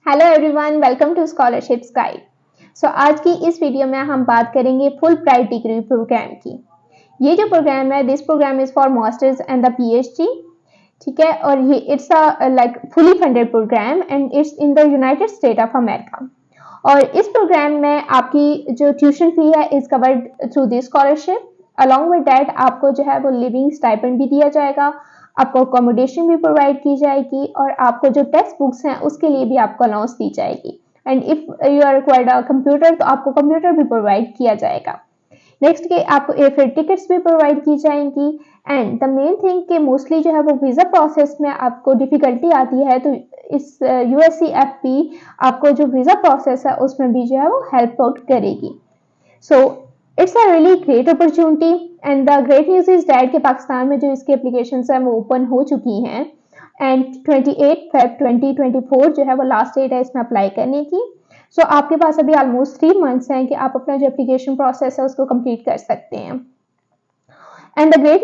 Hello everyone, welcome to scholarships guide. आज की इस वीडियो में हम बात करेंगे फुल ब्राइट डिग्री प्रोग्राम की। ये जो प्रोग्राम है, this programme is for masters and the PhD. ठीक है, और ये it's a like fully funded programme and it's in the United State of America. और इस प्रोग्राम में आपकी जो ट्यूशन फी है is covered through this scholarship. Along with that आपको जो है वो लिविंग स्टाइपेंड भी दिया जाएगा, आपको अकोमोडेशन भी प्रोवाइड की जाएगी और आपको जो टेक्स्ट बुक्स हैं उसके लिए भी आपको अलाउंस दी जाएगी। And if you are required a computer तो आपको कंप्यूटर भी प्रोवाइड किया जाएगा। नेक्स्ट के आपको एयरफेयर टिकट्स भी प्रोवाइड की जाएंगी। एंड द मेन थिंग कि मोस्टली जो है वो वीज़ा प्रोसेस में आपको डिफिकल्टी आती है, तो इस USCFP आपको जो वीज़ा प्रोसेस है उसमें भी जो है वो हेल्प आउट करेगी। So it's a really great opportunity and the great news is that कि पाकिस्तान में जो इसकी एप्लीकेशन है वो ओपन हो चुकी हैं एंड 28 फेब 2024 जो है वो लास्ट डेट है इसमें अप्लाई करने की। आपके पास अभी ऑलमोस्ट 3 मंथ्स हैं कि आप अपना जो एप्लीकेशन प्रोसेस है उसको कंप्लीट कर सकते हैं। And the great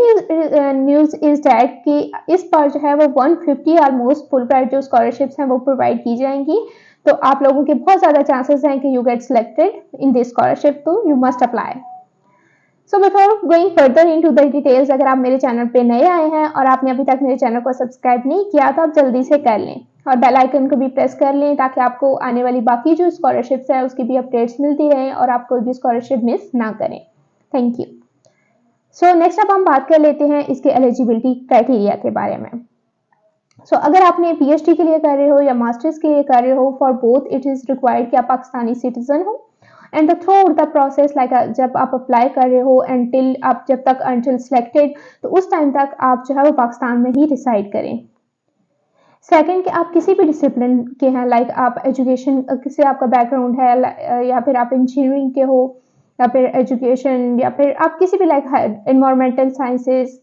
news is that कि इस बार जो है वो 150 ऑलमोस्ट फुल प्राइस जो स्कॉलरशिप्स हैं वो प्रोवाइड की जाएंगी। तो आप लोगों के बहुत ज़्यादा चांसेस हैं कि you get selected in this scholarship, तो you must apply. Before going further into the details, अगर आप मेरे चैनल पे नए आए हैं और आपने अभी तक मेरे चैनल को सब्सक्राइब नहीं किया तो आप जल्दी से कर लें और बेल आइकन को भी प्रेस कर लें ताकि आपको आने वाली बाकी जो स्कॉलरशिप्स है उसकी भी अपडेट्स मिलती रहें और आप कोई भी स्कॉलरशिप मिस ना करें। Thank you. नेक्स्ट अब हम बात कर लेते हैं इसके एलिजिबिलिटी क्राइटेरिया के बारे में। अगर आपने पीएचडी के लिए कर रहे हो या मास्टर्स के लिए कर रहे हो, for both it is required कि आप पाकिस्तानी सिटीजन हो। And through out the process like जब आप अप्लाई कर रहे हो एंटिल आप जब तक अंटिल सिलेक्टेड, तो उस टाइम तक आप जो है वो पाकिस्तान में ही रिसाइड करें। सेकंड कि आप किसी भी डिसिप्लिन के हैं, लाइक आप एजुकेशन किसी आपका बैकग्राउंड है या फिर आप इंजीनियरिंग के हो या फिर एजुकेशन या फिर आप किसी भी लाइक एनवायरमेंटल साइंसेस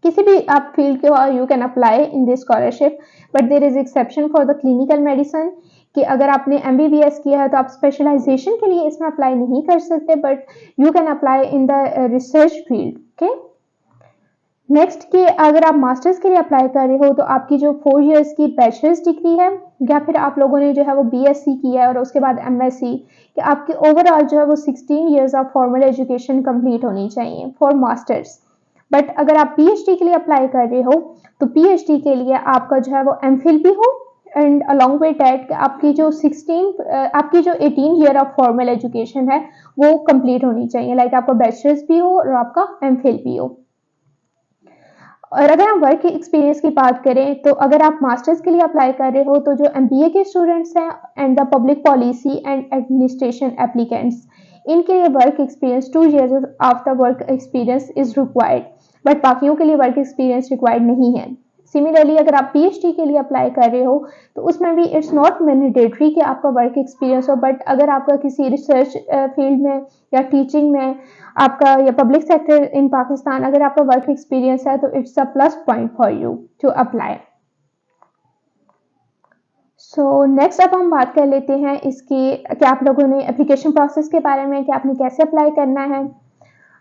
किसी भी आप फील्ड के हो, you can apply in this scholarship. But there is exception for the clinical medicine कि अगर आपने MBBS किया है तो आप स्पेशलाइजेशन के लिए इसमें अप्लाई नहीं कर सकते, but you can apply in the research field. Okay, next कि अगर आप मास्टर्स के लिए अप्लाई कर रहे हो तो आपकी जो 4 इयर्स की बैचलर्स डिग्री है या फिर आप लोगों ने जो है वो BSc किया है और उसके बाद MSc, कि आपकी ओवरऑल जो है वो 16 years of formal education complete होनी चाहिए फॉर मास्टर्स। बट अगर आप PhD के लिए अप्लाई कर रहे हो तो PhD के लिए आपका जो है वो MPhil भी हो एंड अलॉन्ग विद दैट आपकी जो 18 ईयर ऑफ फॉर्मल एजुकेशन है वो कंप्लीट होनी चाहिए, लाइक आपका बैचलर्स भी हो और आपका MPhil भी हो। और अगर हम वर्क एक्सपीरियंस की बात करें तो अगर आप मास्टर्स के लिए अप्लाई कर रहे हो तो जो MBA के स्टूडेंट्स हैं and the public policy and administration applicants, इनके लिए work experience 2 years of the work experience is required, but बाकियों के लिए वर्क एक्सपीरियंस रिक्वायर्ड नहीं है। सिमिलरली अगर आप PhD के लिए अप्लाई कर रहे हो तो उसमें भी इट्स नॉट मैंडेटरी कि आपका वर्क एक्सपीरियंस हो, बट अगर आपका किसी रिसर्च फील्ड में या टीचिंग में आपका या पब्लिक सेक्टर इन पाकिस्तान अगर आपका वर्क एक्सपीरियंस है तो it's a plus point for you to apply. Next अब हम बात कर लेते हैं इसकी कि आप लोगों ने एप्लीकेशन प्रोसेस के बारे में कि आपने कैसे अप्लाई करना है।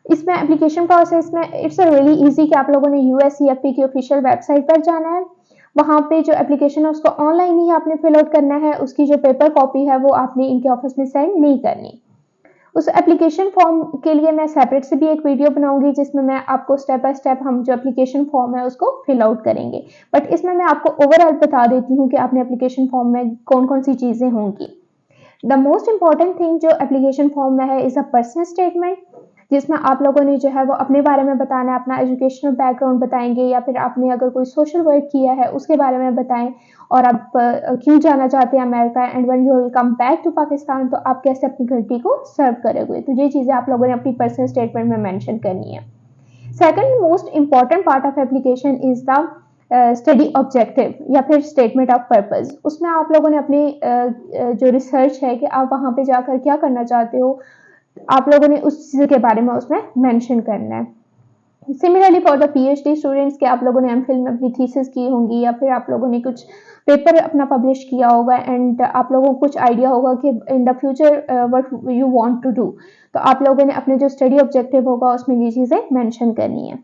इसमें एप्लीकेशन प्रोसेस में इट्स रियली इजी कि आप लोगों ने USCFP की ऑफिशियल वेबसाइट पर जाना है। वहाँ पे जो एप्लीकेशन है उसको ऑनलाइन ही आपने फिल आउट करना है, उसकी जो पेपर कॉपी है वो आपने इनके ऑफिस में सेंड नहीं करनी। उस एप्लीकेशन फॉर्म के लिए मैं सेपरेट से भी एक वीडियो बनाऊंगी जिसमें मैं आपको स्टेप बाय स्टेप हम जो एप्लीकेशन फॉर्म है उसको फिल आउट करेंगे, बट इसमें मैं आपको ओवरऑल बता देती हूँ कि आपने एप्लीकेशन फॉर्म में कौन कौन सी चीजें होंगी। द मोस्ट इंपॉर्टेंट थिंग जो एप्लीकेशन फॉर्म में है इज अ पर्सनल स्टेटमेंट, जिसमें आप लोगों ने जो है वो अपने बारे में बताना है, अपना एजुकेशनल बैकग्राउंड बताएंगे या फिर आपने अगर कोई सोशल वर्क किया है उसके बारे में बताएं और आप क्यों जाना चाहते हैं America and when you will come back to Pakistan तो आप कैसे अपनी कंट्री को सर्व करोगे। तो ये चीज़ें आप लोगों ने अपनी पर्सनल स्टेटमेंट में मेंशन करनी है। Second most important part of application is the study objective या फिर स्टेटमेंट ऑफ पर्पस। उसमें आप लोगों ने अपनी जो रिसर्च है कि आप वहाँ पे जाकर क्या करना चाहते हो आप लोगों ने उस चीज़ के बारे में उसमें मेंशन करना है। Similarly for the PhD students के आप लोगों ने MPhil में अपनी थीसिस की होंगी या फिर आप लोगों ने कुछ पेपर अपना पब्लिश किया होगा एंड आप लोगों को कुछ आइडिया होगा कि in the future what you want to do, तो आप लोगों ने अपने जो स्टडी ऑब्जेक्टिव होगा उसमें ये चीज़ें मेंशन करनी है।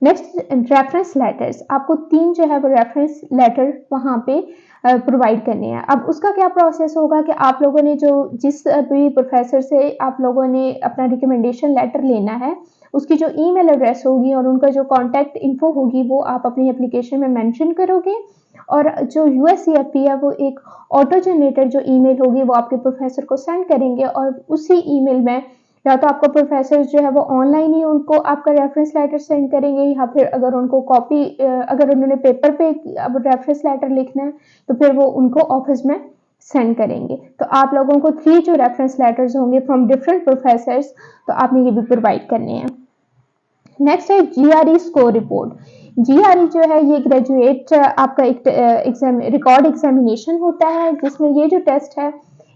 नेक्स्ट रेफरेंस लेटर्स, आपको 3 जो है वो रेफरेंस लेटर वहाँ पे प्रोवाइड करने हैं। अब उसका क्या प्रोसेस होगा कि आप लोगों ने जो जिस भी प्रोफेसर से आप लोगों ने अपना रिकमेंडेशन लेटर लेना है, उसकी जो ईमेल एड्रेस होगी और उनका जो कॉन्टैक्ट इन्फो होगी वो आप अपनी एप्लीकेशन में मेंशन करोगे, और जो यूएससीएफपी है वो एक ऑटो जनरेटेड जो ईमेल होगी वो आपके प्रोफेसर को सेंड करेंगे, और उसी ईमेल में या तो आपका प्रोफेसर जो है वो ऑनलाइन ही उनको आपका रेफरेंस लेटर सेंड करेंगे, या फिर अगर उनको कॉपी अगर उन्होंने पेपर पे अब रेफरेंस लेटर लिखना है तो फिर वो उनको ऑफिस में सेंड करेंगे। तो आप लोगों को 3 जो रेफरेंस लेटर्स होंगे फ्रॉम डिफरेंट प्रोफेसर्स, तो आपने ये भी प्रोवाइड करने हैं। नेक्स्ट है जीआरई स्कोर रिपोर्ट। जीआरई जो है ये ग्रेजुएट आपका एक रिकॉर्ड एग्जामिनेशन होता है, जिसमें ये जो टेस्ट है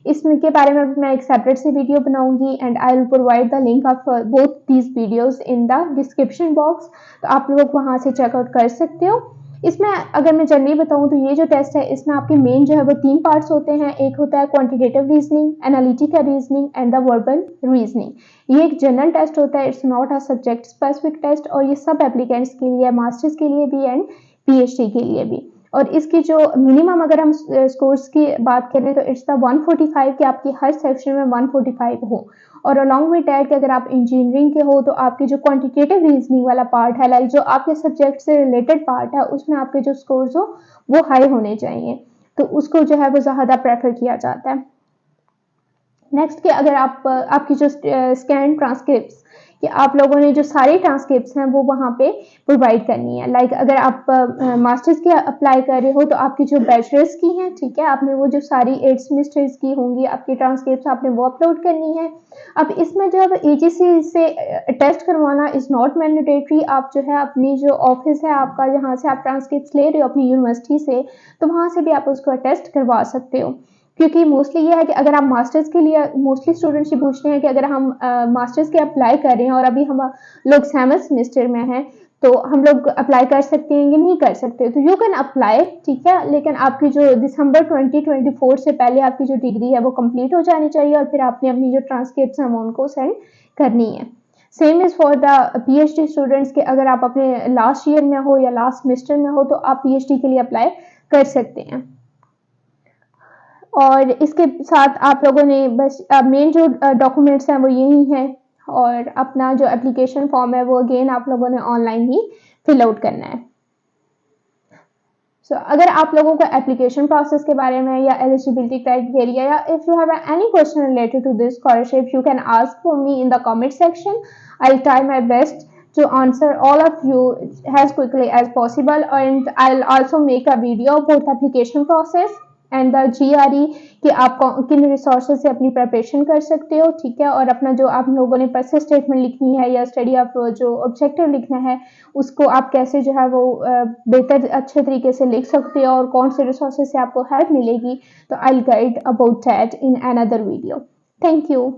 इसमें के बारे में मैं एक सेपरेट से वीडियो बनाऊंगी, and I will provide the link of both these videos in the description box, तो आप लोग वहां से चेकआउट कर सकते हो। इसमें अगर मैं जनरली बताऊं तो ये जो टेस्ट है इसमें आपके मेन जो है वो 3 पार्ट्स होते हैं। एक होता है quantitative reasoning, analytical reasoning and the verbal reasoning. ये एक जनरल टेस्ट होता है, it's not a subject specific test, और ये सब एप्लीकेंट्स के लिए, मास्टर्स के लिए भी एंड पीएचडी के लिए भी। और इसकी जो मिनिमम अगर हम स्कोर्स की बात करें तो इट्स द 145 कि आपकी हर सेक्शन में 145 हो, और अलॉन्ग विद डैट कि अगर आप इंजीनियरिंग के हो तो आपकी जो क्वांटिटेटिव रीजनिंग वाला पार्ट है, लाइक जो आपके सब्जेक्ट से रिलेटेड पार्ट है, उसमें आपके जो स्कोर्स हो वो हाई होने चाहिए, तो उसको जो है वो ज़्यादा प्रेफर किया जाता है। नेक्स्ट कि अगर आप आपकी जो स्कैन ट्रांसक्रिप्ट्स कि आप लोगों ने जो सारे ट्रांसक्रिप्ट्स हैं वो वहाँ पे प्रोवाइड करनी है। लाइक अगर आप मास्टर्स की अप्लाई कर रहे हो तो आपकी जो बैचलर्स की हैं, ठीक है, आपने वो जो सारी 8 सेमेस्टर्स की होंगी आपकी ट्रांसक्रिप्ट्स आपने वो अपलोड करनी है। अब इसमें जब एजीसी से टेस्ट करवाना इज़ नॉट मैंडेटरी, आप जो है अपनी जो ऑफिस है आपका जहाँ से आप ट्रांसक्रिप्ट्स ले रहे हो अपनी यूनिवर्सिटी से, तो वहाँ से भी आप उसको टेस्ट करवा सकते हो। क्योंकि मोस्टली ये है कि अगर आप मास्टर्स के लिए, मोस्टली स्टूडेंट्स ये पूछते हैं कि अगर हम मास्टर्स के अप्लाई कर रहे हैं और अभी हम लोग 7th सेमेस्टर में हैं तो हम लोग अप्लाई कर सकते हैं या नहीं कर सकते, तो यू कैन अप्लाई, ठीक है, लेकिन आपकी जो दिसंबर 2024 से पहले आपकी जो डिग्री है वो कंप्लीट हो जानी चाहिए, और फिर आपने अपनी जो ट्रांसक्रिप्ट्स हैं वो उनको सेंड करनी है। Same is for the PhD students के अगर आप अपने लास्ट ईयर में हो या लास्ट सेमेस्टर में हो तो आप पीएचडी के लिए अप्लाई कर सकते हैं। और इसके साथ आप लोगों ने बस मेन जो डॉक्यूमेंट्स हैं वो यही हैं, और अपना जो एप्लीकेशन फॉर्म है वो अगेन आप लोगों ने ऑनलाइन ही फिल आउट करना है। सो अगर आप लोगों को एप्लीकेशन प्रोसेस के बारे में या एलिजिबिलिटी क्राइटेरिया या if you have any question related to this scholarship you can ask for me in the comment section. I will try my best to answer all of you as quickly as possible, and I'll also make a video about the application process and the GRE कि आप किन resources से अपनी preparation कर सकते हो, ठीक है, और अपना जो आप लोगों ने पर्सनल स्टेटमेंट लिखनी है या स्टडी ऑफ जो ऑब्जेक्टिव लिखना है उसको आप कैसे जो है वो बेहतर अच्छे तरीके से लिख सकते हो और कौन से रिसोर्सेज से आपको हेल्प मिलेगी, तो I will guide about that in another video. Thank you.